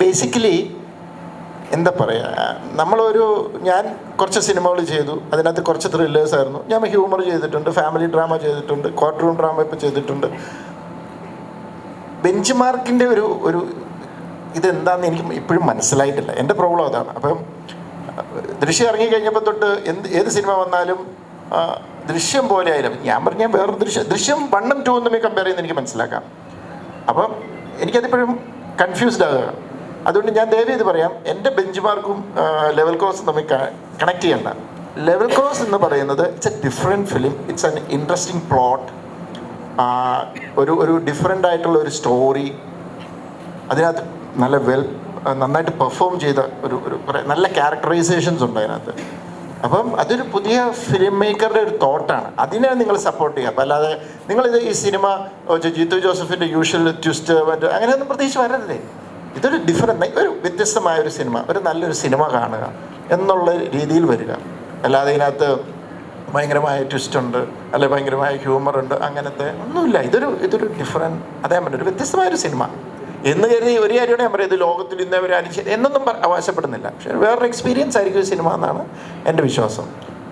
Basically എന്താ പറയുക, ഞാൻ കുറച്ച് സിനിമകൾ ചെയ്തു. അതിനകത്ത് കുറച്ച് ത്രില്ലേഴ്സ് ആയിരുന്നു. ഞാൻ ഹ്യൂമർ ചെയ്തിട്ടുണ്ട്, ഫാമിലി ഡ്രാമ ചെയ്തിട്ടുണ്ട്, കോർട്ട് റൂം ഡ്രാമ ഇപ്പോൾ ചെയ്തിട്ടുണ്ട്. ബെഞ്ച് മാർക്കിൻ്റെ ഒരു ഇതെന്താണെന്ന് എനിക്ക് ഇപ്പോഴും മനസ്സിലായിട്ടില്ല. എൻ്റെ പ്രോബ്ലം അതാണ്. അപ്പം ദൃശ്യം ഇറങ്ങിക്കഴിഞ്ഞപ്പോൾ തൊട്ട് ഏത് സിനിമ വന്നാലും ദൃശ്യം പോലെ ആയാലും ഞാൻ പറഞ്ഞാൽ വേറൊരു ദൃശ്യം 1 ഉം 2 ഉം തമ്മിൽ കമ്പയർ ചെയ്യുന്നത് എനിക്ക് മനസ്സിലാക്കാം. അപ്പം എനിക്കതിപ്പോഴും കൺഫ്യൂസ്ഡ് ആകുക. അതുകൊണ്ട് ഞാൻ ദയവ് ചെയ്ത് പറയാം, എൻ്റെ ബെഞ്ച് മാർക്കും ലെവൽ ക്രോസും തമ്മിൽ കണക്ട് ചെയ്യേണ്ട. ലെവൽ ക്രോസ് എന്ന് പറയുന്നത് it's A different film. It's an interesting plot, ഒരു ഡിഫറെൻ്റ് ആയിട്ടുള്ള ഒരു സ്റ്റോറി, അതിനകത്ത് നന്നായിട്ട് പെർഫോം ചെയ്ത ഒരു കുറേ നല്ല ക്യാരക്ടറൈസേഷൻസ് ഉണ്ട് അതിനകത്ത്. അപ്പം അതൊരു പുതിയ ഫിലിം മേക്കറുടെ ഒരു തോട്ടാണ്. അതിനെ നിങ്ങൾ സപ്പോർട്ട് ചെയ്യുക. അപ്പം അല്ലാതെ നിങ്ങളിത് ഈ സിനിമ ജിത്തു ജോസഫിൻ്റെ യൂഷ്വൽ ട്വിസ്റ്റ് അങ്ങനെയൊന്നും പ്രതീക്ഷിച്ച് വരരുതേ. ഇതൊരു ഒരു വ്യത്യസ്തമായൊരു സിനിമ, ഒരു നല്ലൊരു സിനിമ കാണുക എന്നുള്ള രീതിയിൽ വരിക. അല്ലാതെ ഇതിനകത്ത് ഭയങ്കരമായ ട്വിസ്റ്റുണ്ട്, അല്ലെങ്കിൽ ഭയങ്കരമായ ഹ്യൂമറുണ്ട്, അങ്ങനത്തെ ഒന്നുമില്ല. ഇതൊരു ഡിഫറെൻറ്റ്, അതേ ഒരു വ്യത്യസ്തമായൊരു സിനിമ എന്ന് കരുതി ഒരു കാര്യമാണ് ഞാൻ പറയുന്നത്, ലോകത്തിൽ ഇന്നവരെ എന്നൊന്നും അവകാശപ്പെടുന്നില്ല. പക്ഷേ വേറൊരു എക്സ്പീരിയൻസ് ആയിരിക്കും സിനിമ എന്നാണ് എൻ്റെ വിശ്വാസം.